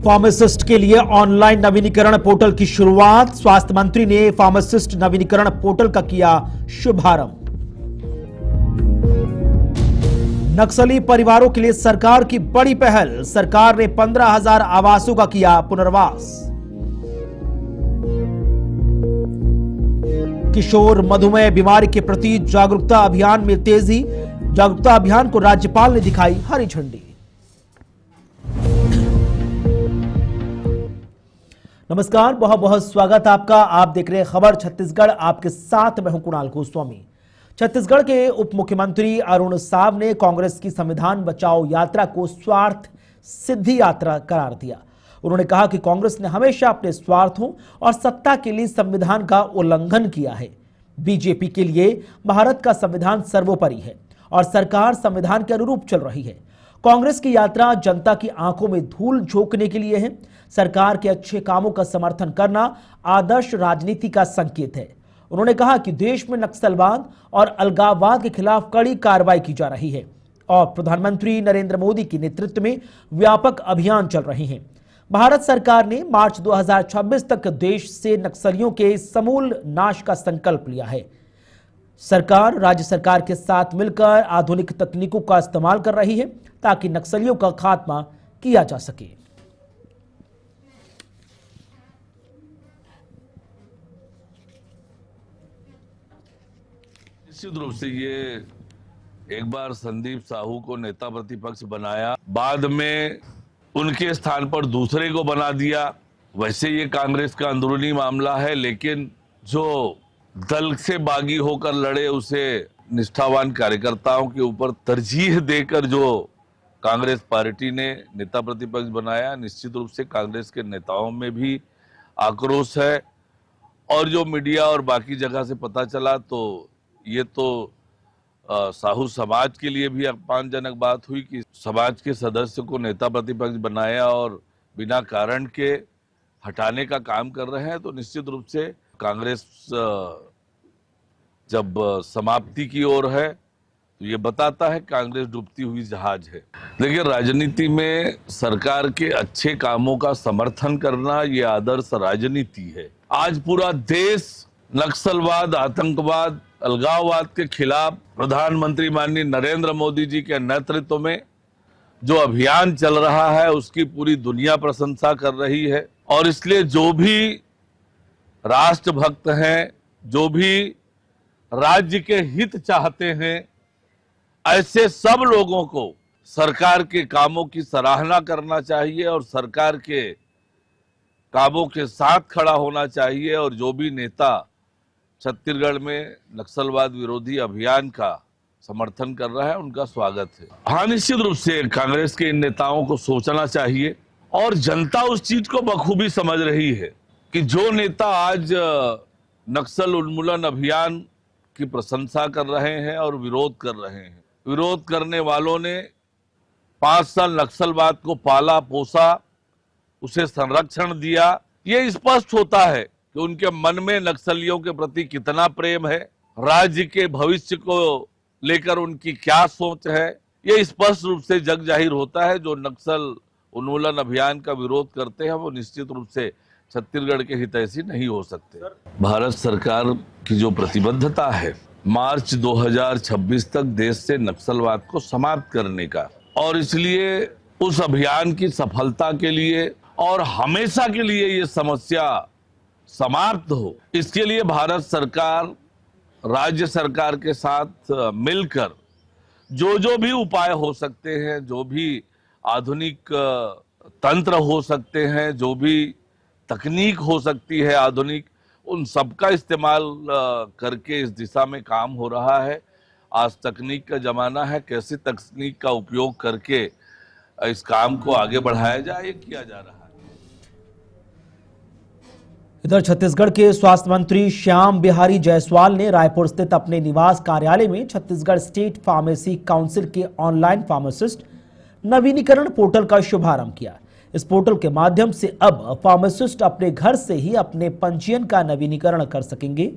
Pharmacist के लिए online नवीनीकरण पोर्टल की शुरुआत। स्वास्थ्य मंत्री ने फार्मासिस्ट नवीनीकरण पोर्टल का किया शुभारंभ। नक्सली परिवारों के लिए सरकार की बड़ी पहल। सरकार ने 15,000 आवासों का किया पुनर्वास। किशोर मधुमेह बीमारी के प्रति जागरूकता अभियान में तेजी। जागरूकता अभियान को राज्यपाल ने दिखाई हरी झंडी। नमस्कार, बहुत बहुत स्वागत आपका। आप देख रहे हैं खबर छत्तीसगढ़। आपके साथ मैं हूं कुणाल गोस्वामी। छत्तीसगढ़ के उप मुख्यमंत्री अरुण साव ने कांग्रेस की संविधान बचाओ यात्रा को स्वार्थ सिद्धि यात्रा करार दिया। उन्होंने कहा कि कांग्रेस ने हमेशा अपने स्वार्थों और सत्ता के लिए संविधान का उल्लंघन किया है। बीजेपी के लिए भारत का संविधान सर्वोपरि है और सरकार संविधान के अनुरूप चल रही है। कांग्रेस की यात्रा जनता की आंखों में धूल झोंकने के लिए है। सरकार के अच्छे कामों का समर्थन करना आदर्श राजनीति का संकेत है। उन्होंने कहा कि देश में नक्सलवाद और अलगाववाद के खिलाफ कड़ी कार्रवाई की जा रही है और प्रधानमंत्री नरेंद्र मोदी के नेतृत्व में व्यापक अभियान चल रहे हैं। भारत सरकार ने मार्च 2026 तक देश से नक्सलियों के समूल नाश का संकल्प लिया है। सरकार राज्य सरकार के साथ मिलकर आधुनिक तकनीकों का इस्तेमाल कर रही है ताकि नक्सलियों का खात्मा किया जा सके। निश्चित रूप से ये एक बार संदीप साहू को नेता प्रतिपक्ष बनाया, बाद में उनके स्थान पर दूसरे को बना दिया। वैसे ये कांग्रेस का अंदरूनी मामला है, लेकिन जो दल से बागी होकर लड़े उसे निष्ठावान कार्यकर्ताओं के ऊपर तरजीह देकर जो कांग्रेस पार्टी ने नेता प्रतिपक्ष बनाया, निश्चित रूप से कांग्रेस के नेताओं में भी आक्रोश है। और जो मीडिया और बाकी जगह से पता चला तो ये तो साहू समाज के लिए भी अपमानजनक बात हुई कि समाज के सदस्य को नेता प्रतिपक्ष बनाया और बिना कारण के हटाने का काम कर रहे हैं। तो निश्चित रूप से कांग्रेस जब समाप्ति की ओर है तो ये बताता है कांग्रेस डूबती हुई जहाज है। देखिए, राजनीति में सरकार के अच्छे कामों का समर्थन करना ये आदर्श राजनीति है। आज पूरा देश नक्सलवाद, आतंकवाद, अलगाववाद के खिलाफ प्रधानमंत्री माननीय नरेंद्र मोदी जी के नेतृत्व में जो अभियान चल रहा है उसकी पूरी दुनिया प्रशंसा कर रही है। और इसलिए जो भी राष्ट्रभक्त हैं, जो भी राज्य के हित चाहते हैं, ऐसे सब लोगों को सरकार के कामों की सराहना करना चाहिए और सरकार के कामों के साथ खड़ा होना चाहिए। और जो भी नेता छत्तीसगढ़ में नक्सलवाद विरोधी अभियान का समर्थन कर रहा है उनका स्वागत है। हाँ, निश्चित रूप से कांग्रेस के इन नेताओं को सोचना चाहिए और जनता उस चीज को बखूबी समझ रही है कि जो नेता आज नक्सल उन्मूलन अभियान की प्रशंसा कर रहे हैं और विरोध कर रहे हैं, विरोध करने वालों ने 5 साल नक्सलवाद को पाला पोसा, उसे संरक्षण दिया। ये स्पष्ट होता है कि उनके मन में नक्सलियों के प्रति कितना प्रेम है, राज्य के भविष्य को लेकर उनकी क्या सोच है। ये स्पष्ट रूप से जग जाहिर होता है। जो नक्सल उन्मूलन अभियान का विरोध करते हैं वो निश्चित रूप से छत्तीसगढ़ के हितैषी नहीं हो सकते। भारत सरकार की जो प्रतिबद्धता है मार्च 2026 तक देश से नक्सलवाद को समाप्त करने का, और इसलिए उस अभियान की सफलता के लिए और हमेशा के लिए ये समस्या समाप्त हो, इसके लिए भारत सरकार राज्य सरकार के साथ मिलकर जो भी उपाय हो सकते हैं, जो भी आधुनिक तंत्र हो सकते हैं, जो भी तकनीक हो सकती है आधुनिक, उन सबका इस्तेमाल करके इस दिशा में काम हो रहा है। आज तकनीक का जमाना है, कैसे तकनीक का उपयोग करके इस काम को आगे बढ़ाया जाए, ये किया जा रहा है। इधर छत्तीसगढ़ के स्वास्थ्य मंत्री श्याम बिहारी जायसवाल ने रायपुर स्थित अपने निवास कार्यालय में छत्तीसगढ़ स्टेट फार्मेसी काउंसिल के ऑनलाइन फार्मासिस्ट नवीनीकरण पोर्टल का शुभारंभ किया। इस पोर्टल के माध्यम से अब फार्मासिस्ट अपने घर से ही अपने पंजीयन का नवीनीकरण कर सकेंगे।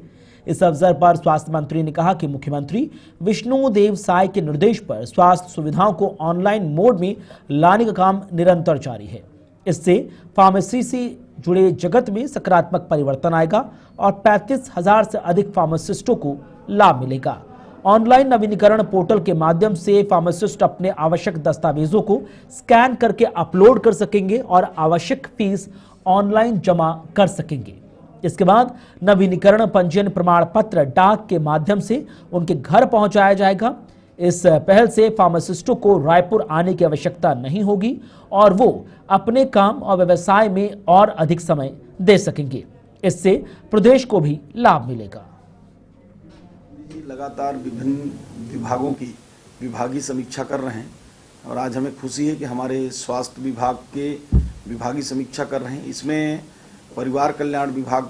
इस अवसर पर स्वास्थ्य मंत्री ने कहा कि मुख्यमंत्री विष्णुदेव साय के निर्देश पर स्वास्थ्य सुविधाओं को ऑनलाइन मोड में लाने का काम निरंतर जारी है। इससे फार्मेसी से जुड़े जगत में सकारात्मक परिवर्तन आएगा और 35,000 से अधिक फार्मासिस्टों को लाभ मिलेगा। ऑनलाइन नवीनीकरण पोर्टल के माध्यम से फार्मासिस्ट अपने आवश्यक दस्तावेजों को स्कैन करके अपलोड कर सकेंगे और आवश्यक फीस ऑनलाइन जमा कर सकेंगे। इसके बाद नवीनीकरण पंजीयन प्रमाण पत्र डाक के माध्यम से उनके घर पहुंचाया जाएगा। इस पहल से फार्मासिस्टों को रायपुर आने की आवश्यकता नहीं होगी और वो अपने काम और व्यवसाय में और अधिक समय दे सकेंगे। इससे प्रदेश को भी लाभ मिलेगा। लगातार विभिन्न विभागों की विभागीय समीक्षा कर रहे हैं और आज हमें खुशी है कि हमारे स्वास्थ्य विभाग के विभागीय समीक्षा कर रहे हैं। इसमें परिवार कल्याण विभाग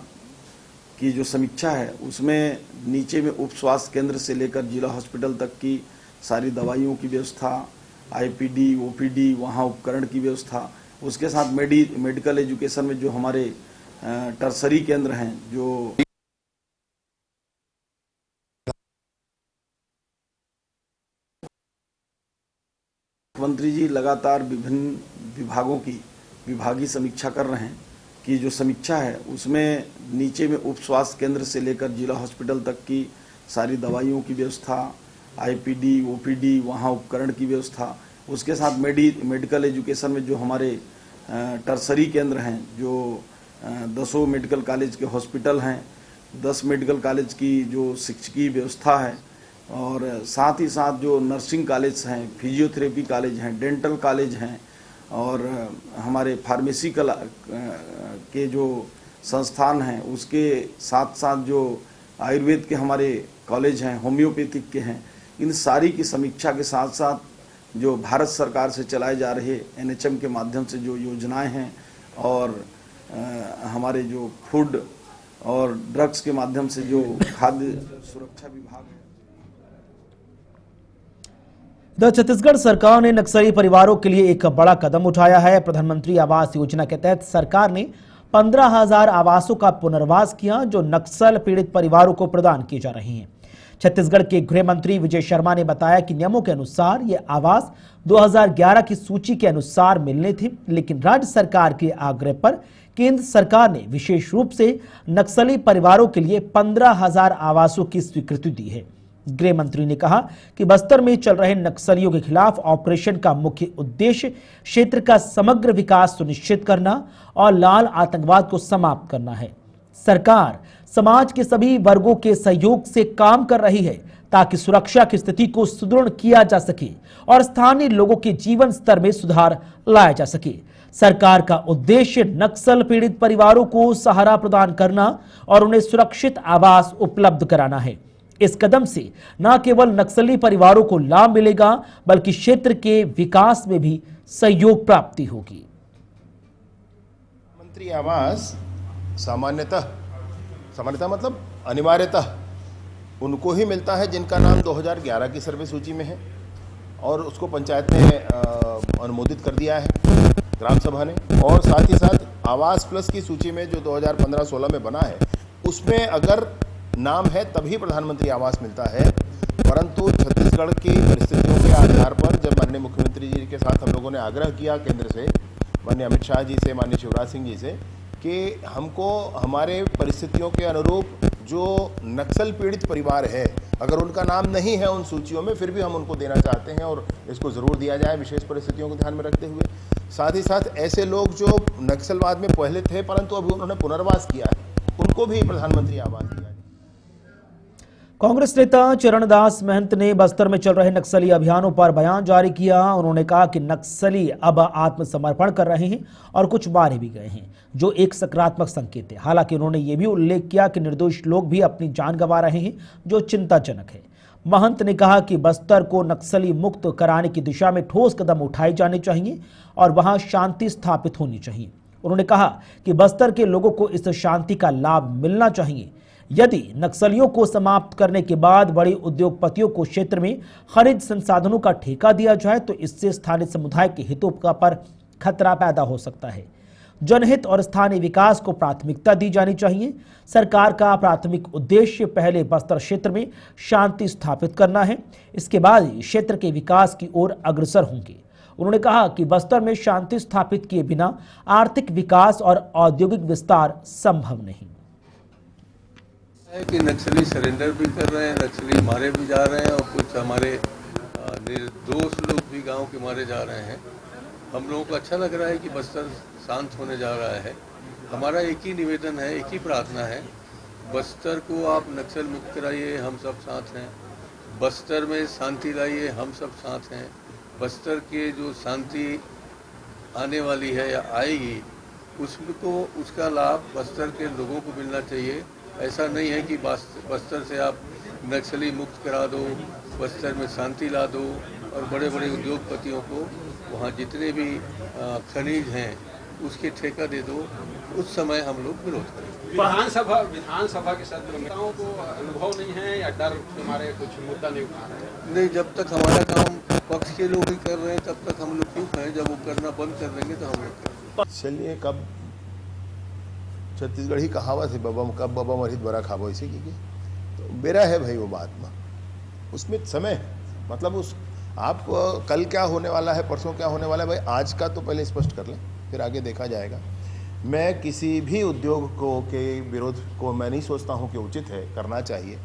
की जो समीक्षा है उसमें नीचे में उप स्वास्थ्य केंद्र से लेकर जिला हॉस्पिटल तक की सारी दवाइयों की व्यवस्था, आईपीडी, ओपीडी, वहाँ उपकरण की व्यवस्था, उसके साथ मेडिकल एजुकेशन में जो हमारे टर्सरी केंद्र हैं, जो मुख्यमंत्री जी लगातार विभिन्न विभागों की विभागीय समीक्षा कर रहे हैं कि जो समीक्षा है उसमें नीचे में उप स्वास्थ्य केंद्र से लेकर जिला हॉस्पिटल तक की सारी दवाइयों की व्यवस्था, आईपीडी, ओपीडी, वहाँ उपकरण की व्यवस्था, उसके साथ मेडिकल एजुकेशन में जो हमारे टर्सरी केंद्र हैं, जो 10 मेडिकल कॉलेज के हॉस्पिटल हैं, 10 मेडिकल कॉलेज की जो शिक्षकीय व्यवस्था है और साथ ही साथ जो नर्सिंग कॉलेज हैं, फिजियोथेरेपी कॉलेज हैं, डेंटल कॉलेज हैं और हमारे फार्मेसी के जो संस्थान हैं, उसके साथ साथ जो आयुर्वेद के हमारे कॉलेज हैं, होम्योपैथिक के हैं, इन सारी की समीक्षा के साथ साथ जो भारत सरकार से चलाए जा रहे एनएचएम के माध्यम से जो योजनाएं हैं और हमारे जो फूड और ड्रग्स के माध्यम से जो खाद्य सुरक्षा विभाग है। छत्तीसगढ़ सरकार ने नक्सली परिवारों के लिए एक बड़ा कदम उठाया है। प्रधानमंत्री आवास योजना के तहत सरकार ने 15,000 आवासों का पुनर्वास किया जो नक्सल पीड़ित परिवारों को प्रदान किए जा रहे हैं। छत्तीसगढ़ के गृह मंत्री विजय शर्मा ने बताया कि नियमों के अनुसार ये आवास 2011 की सूची के अनुसार मिलने थे, लेकिन राज्य सरकार के आग्रह पर केंद्र सरकार ने विशेष रूप से नक्सली परिवारों के लिए 15,000 आवासों की स्वीकृति दी है। गृह मंत्री ने कहा कि बस्तर में चल रहे नक्सलियों के खिलाफ ऑपरेशन का मुख्य उद्देश्य क्षेत्र का समग्र विकास सुनिश्चित करना और लाल आतंकवाद को समाप्त करना है। सरकार समाज के सभी वर्गों के सहयोग से काम कर रही है ताकि सुरक्षा की स्थिति को सुदृढ़ किया जा सके और स्थानीय लोगों के जीवन स्तर में सुधार लाया जा सके। सरकार का उद्देश्य नक्सल पीड़ित परिवारों को सहारा प्रदान करना और उन्हें सुरक्षित आवास उपलब्ध कराना है। इस कदम से न केवल नक्सली परिवारों को लाभ मिलेगा बल्कि क्षेत्र के विकास में भी सहयोग प्राप्ति होगी। मंत्री आवास सामान्यतः मतलब अनिवार्यतः उनको ही मिलता है जिनका नाम 2011 की सर्वे सूची में है और उसको पंचायत ने अनुमोदित कर दिया है, ग्राम सभा ने, और साथ ही साथ आवास प्लस की सूची में जो 2015-16 में बना है उसमें अगर नाम है तभी प्रधानमंत्री आवास मिलता है। परंतु छत्तीसगढ़ की परिस्थितियों के आधार पर जब माननीय मुख्यमंत्री जी के साथ हम लोगों ने आग्रह किया केंद्र से, माननीय अमित शाह जी से, माननीय शिवराज सिंह जी से, कि हमको हमारे परिस्थितियों के अनुरूप जो नक्सल पीड़ित परिवार है अगर उनका नाम नहीं है उन सूचियों में फिर भी हम उनको देना चाहते हैं और इसको ज़रूर दिया जाए विशेष परिस्थितियों को ध्यान में रखते हुए। साथ ही साथ ऐसे लोग जो नक्सलवाद में पहले थे परंतु अभी उन्होंने पुनर्वास किया है उनको भी प्रधानमंत्री आवास दिया है। कांग्रेस नेता चरणदास महंत ने बस्तर में चल रहे नक्सली अभियानों पर बयान जारी किया। उन्होंने कहा कि नक्सली अब आत्मसमर्पण कर रहे हैं और कुछ मारे भी गए हैं, जो एक सकारात्मक संकेत है। हालांकि उन्होंने ये भी उल्लेख किया कि निर्दोष लोग भी अपनी जान गंवा रहे हैं, जो चिंताजनक है। महंत ने कहा कि बस्तर को नक्सली मुक्त कराने की दिशा में ठोस कदम उठाए जाने चाहिए और वहां शांति स्थापित होनी चाहिए। उन्होंने कहा कि बस्तर के लोगों को इस शांति का लाभ मिलना चाहिए। यदि नक्सलियों को समाप्त करने के बाद बड़े उद्योगपतियों को क्षेत्र में खनिज संसाधनों का ठेका दिया जाए तो इससे स्थानीय समुदाय के हितों पर खतरा पैदा हो सकता है। जनहित और स्थानीय विकास को प्राथमिकता दी जानी चाहिए। सरकार का प्राथमिक उद्देश्य पहले बस्तर क्षेत्र में शांति स्थापित करना है, इसके बाद क्षेत्र के विकास की ओर अग्रसर होंगे। उन्होंने कहा कि बस्तर में शांति स्थापित किए बिना आर्थिक विकास और औद्योगिक विस्तार संभव नहीं है कि नक्सली सरेंडर भी कर रहे हैं, नक्सली मारे भी जा रहे हैं और कुछ हमारे निर्दोष लोग भी गांव के मारे जा रहे हैं। हम लोगों को अच्छा लग रहा है कि बस्तर शांत होने जा रहा है। हमारा एक ही निवेदन है, एक ही प्रार्थना है, बस्तर को आप नक्सल मुक्त कराइए, हम सब साथ हैं। बस्तर में शांति लाइए, हम सब साथ हैं। बस्तर के जो शांति आने वाली है या आएगी उसको उसका लाभ बस्तर के लोगों को मिलना चाहिए। ऐसा नहीं है कि बस्तर से आप नक्सली मुक्त करा दो, बस्तर में शांति ला दो और बड़े बड़े उद्योगपतियों को वहाँ जितने भी खनिज हैं उसके ठेका दे दो। उस समय हम लोग विरोध करें। विधानसभा के सदस्यों को अनुभव नहीं है या डर हमारे कुछ मुद्दा नहीं उठा रहे हैं? नहीं, जब तक हमारा काम पक्ष के लोग ही कर रहे हैं तब तक हम लोग क्यों कहें। जब वो करना बंद कर देंगे तो हम लोग करें। चलिए, कब छत्तीसगढ़ी कहावत है, कब बाबा मरित बड़ा खाबो, इसी की तो बेरा है भाई वो बात में। उसमें समय मतलब उस आप कल क्या होने वाला है, परसों क्या होने वाला है, भाई आज का तो पहले स्पष्ट कर लें, फिर आगे देखा जाएगा। मैं किसी भी उद्योग को के विरोध को मैं नहीं सोचता हूं कि उचित है, करना चाहिए।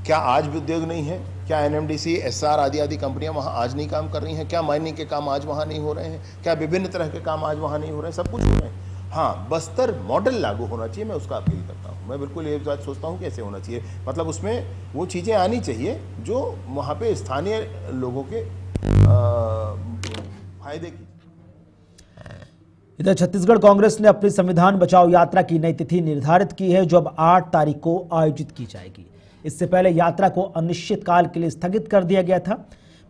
क्या आज भी उद्योग नहीं है? क्या एनएमडीसी, एसआर आदि कंपनियां वहां आज नहीं काम कर रही हैं? क्या माइनिंग के काम आज वहां नहीं हो रहे हैं? क्या विभिन्न तरह के काम आज वहां नहीं हो रहे हैं? सब कुछ हो रहे हैं। हाँ, बस्तर मॉडल लागू होना चाहिए, मैं उसका अपील करता हूँ। मैं बिल्कुल ये बात सोचता हूँ कि ऐसे होना चाहिए, मतलब उसमें वो चीज़ें आनी चाहिए जो वहाँ पे स्थानीय लोगों के फायदे की। इधर छत्तीसगढ़ कांग्रेस ने अपनी संविधान बचाओ यात्रा की नई तिथि निर्धारित की है, जो अब 8 तारीख को आयोजित की जाएगी। इससे पहले यात्रा को अनिश्चितकाल के लिए स्थगित कर दिया गया था।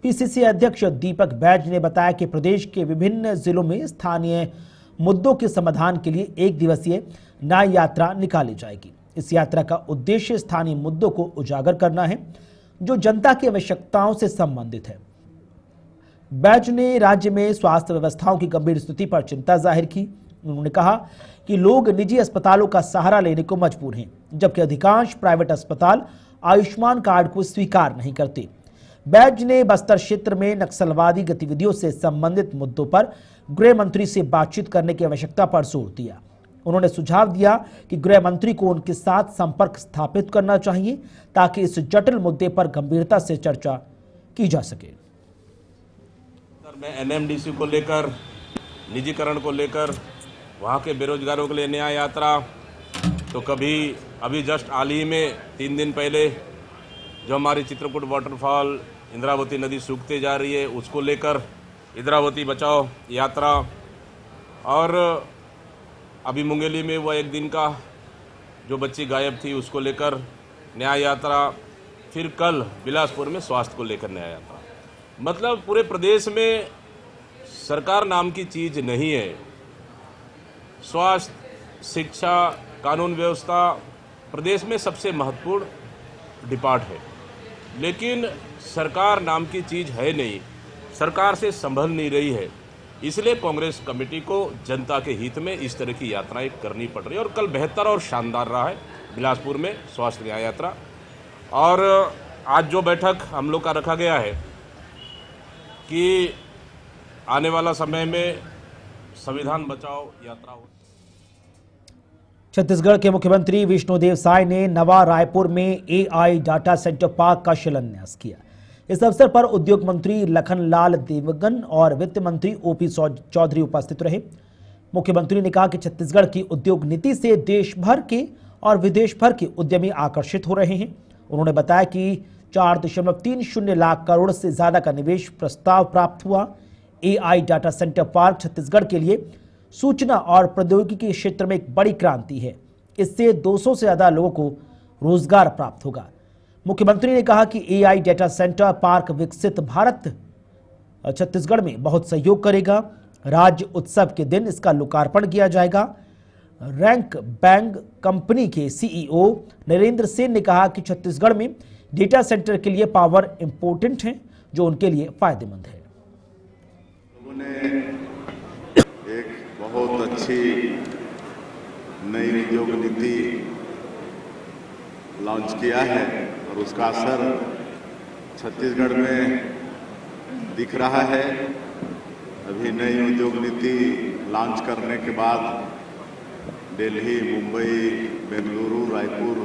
पीसीसी अध्यक्ष दीपक बैज ने बताया कि प्रदेश के विभिन्न जिलों में स्थानीय मुद्दों के समाधान के लिए 1 दिवसीय न्याय यात्रा निकाली जाएगी। इस यात्रा का उद्देश्य स्थानीय मुद्दों को उजागर करना है जो जनता की आवश्यकताओं से संबंधित है। बैच ने राज्य में स्वास्थ्य व्यवस्थाओं की गंभीर स्थिति पर चिंता जाहिर की। उन्होंने कहा कि लोग निजी अस्पतालों का सहारा लेने को मजबूर हैं, जबकि अधिकांश प्राइवेट अस्पताल आयुष्मान कार्ड को स्वीकार नहीं करते। बैच ने बस्तर क्षेत्र में नक्सलवादी गतिविधियों से संबंधित मुद्दों पर गृह मंत्री से बातचीत करने की आवश्यकता पर जोर दिया। उन्होंने सुझाव दिया कि गृह मंत्री को उनके साथ संपर्क स्थापित करना चाहिए ताकि इस जटिल मुद्दे पर गंभीरता से चर्चा की जा सके। में एनएमडीसी को लेकर, निजीकरण को लेकर, वहाँ के बेरोजगारों के लिए न्याय यात्रा, तो कभी अभी जस्ट हाल ही में 3 दिन पहले जो हमारी चित्रकूट वाटरफॉल, इंद्रावती नदी सूखते जा रही है उसको लेकर इंद्रावती बचाओ यात्रा, और अभी मुंगेली में वो 1 दिन का जो बच्ची गायब थी उसको लेकर न्याय यात्रा, फिर कल बिलासपुर में स्वास्थ्य को लेकर न्याय यात्रा। मतलब पूरे प्रदेश में सरकार नाम की चीज़ नहीं है। स्वास्थ्य, शिक्षा, कानून व्यवस्था प्रदेश में सबसे महत्वपूर्ण डिपार्ट है, लेकिन सरकार नाम की चीज़ है नहीं, सरकार से संभल नहीं रही है। इसलिए कांग्रेस कमेटी को जनता के हित में इस तरह की यात्राएं करनी पड़ रही है, और कल बेहतर और शानदार रहा है बिलासपुर में स्वास्थ्य न्याय यात्रा। और आज जो बैठक हम लोग का रखा गया है कि आने वाला समय में संविधान बचाओ यात्रा हो। छत्तीसगढ़ के मुख्यमंत्री विष्णुदेव साय ने नवा रायपुर में एआई डाटा सेंटर पार्क का शिलान्यास किया। इस अवसर पर उद्योग मंत्री लखनलाल देवगन और वित्त मंत्री ओपी चौधरी उपस्थित रहे। मुख्यमंत्री ने कहा कि छत्तीसगढ़ की उद्योग नीति से देश भर के और विदेश भर के उद्यमी आकर्षित हो रहे हैं। उन्होंने बताया कि 4.30 लाख करोड़ से ज्यादा का निवेश प्रस्ताव प्राप्त हुआ। AI data centre park Chhattisgarh के लिए सूचना और प्रौद्योगिकी के क्षेत्र में एक बड़ी क्रांति है। इससे 200 से ज्यादा लोगों को रोजगार प्राप्त होगा। मुख्यमंत्री ने कहा कि एआई डाटा सेंटर पार्क विकसित भारत छत्तीसगढ़ में बहुत सहयोग करेगा। राज्य उत्सव के दिन इसका लोकार्पण किया जाएगा। रैंक बैंक कंपनी के सीईओ नरेंद्र सेन ने कहा कि छत्तीसगढ़ में डेटा सेंटर के लिए पावर इंपोर्टेंट है, जो उनके लिए फायदेमंद है। लोगों ने एक बहुत अच्छी नई उद्योग नीति लॉन्च किया है और उसका असर छत्तीसगढ़ में दिख रहा है। अभी नई उद्योग नीति लॉन्च करने के बाद दिल्ली, मुंबई, बेंगलुरु, रायपुर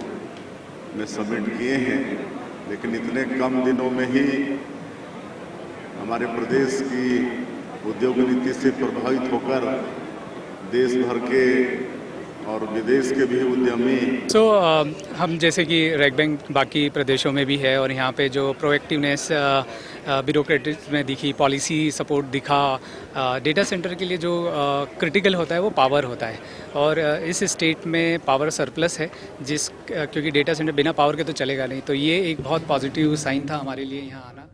में सबमिट किए हैं, लेकिन इतने कम दिनों में ही हमारे प्रदेश की उद्योग नीति से प्रभावित होकर देश भर के और विदेश के भी उद्यमी हम जैसे कि रेक बैंक बाकी प्रदेशों में भी है और यहाँ पे जो प्रोएक्टिवनेस ब्यूरोक्रेटिक्स में दिखी, पॉलिसी सपोर्ट दिखा, डेटा सेंटर के लिए जो क्रिटिकल होता है वो पावर होता है और इस स्टेट में पावर सरप्लस है क्योंकि डेटा सेंटर बिना पावर के तो चलेगा नहीं, तो ये एक बहुत पॉजिटिव साइन था हमारे लिए यहाँ आना।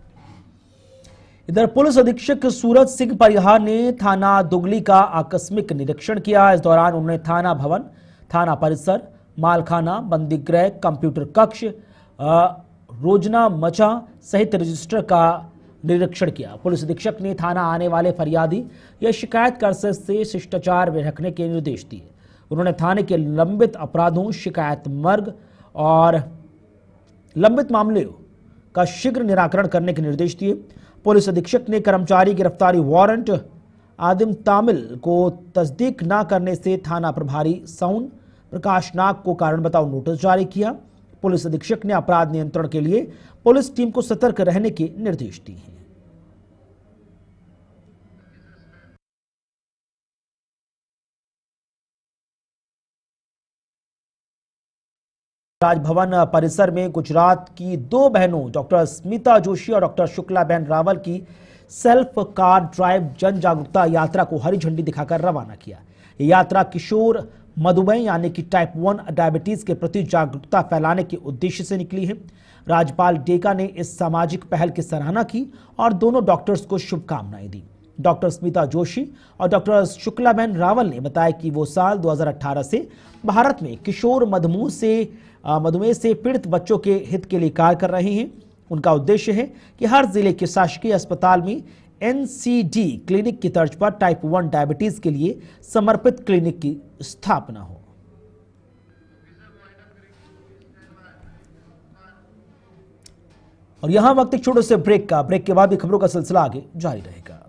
इधर पुलिस अधीक्षक सूरज सिंह परिहार ने थाना दुगली का आकस्मिक निरीक्षण किया। इस दौरान उन्होंने थाना भवन, थाना परिसर, मालखाना, बंदीगृह, कंप्यूटर कक्ष, रोजना मचा सहित रजिस्टर का निरीक्षण किया। पुलिस अधीक्षक ने थाना आने वाले फरियादी या शिकायतकर्ता से शिष्टाचार में रखने के निर्देश दिए। उन्होंने थाने के लंबित अपराधों, शिकायत मर्ग और लंबित मामलों का शीघ्र निराकरण करने के निर्देश दिए। पुलिस अधीक्षक ने कर्मचारी गिरफ्तारी वारंट आदिम तामिल को तस्दीक न करने से थाना प्रभारी सौन प्रकाश नाग को कारण बताओ नोटिस जारी किया। पुलिस अधीक्षक ने अपराध नियंत्रण के लिए पुलिस टीम को सतर्क रहने के निर्देश दिए हैं। राजभवन परिसर में गुजरात की दो बहनों डॉक्टर स्मिता जोशी और डॉक्टर शुक्लाबेन रावल की सेल्फ कार ड्राइव जन जागरूकता यात्रा को हरी झंडी दिखाकर रवाना किया। ये यात्रा किशोर मधुमेह यानी कि टाइप 1 डायबिटीज के प्रति जागरूकता फैलाने के उद्देश्य से निकली है। राज्यपाल डेका ने इस सामाजिक पहल की सराहना की और दोनों डॉक्टर्स को शुभकामनाएं दी। डॉक्टर स्मिता जोशी और डॉक्टर शुक्लाबेन रावल ने बताया कि वो साल 2018 से भारत में किशोर मधुमेह से पीड़ित बच्चों के हित के लिए कार्य कर रहे हैं। उनका उद्देश्य है कि हर जिले के शासकीय अस्पताल में NCD क्लिनिक की तर्ज पर टाइप 1 डायबिटीज के लिए समर्पित क्लिनिक की स्थापना हो। और यहां वक्त एक छोटे से ब्रेक के बाद भी खबरों का सिलसिला आगे जारी रहेगा।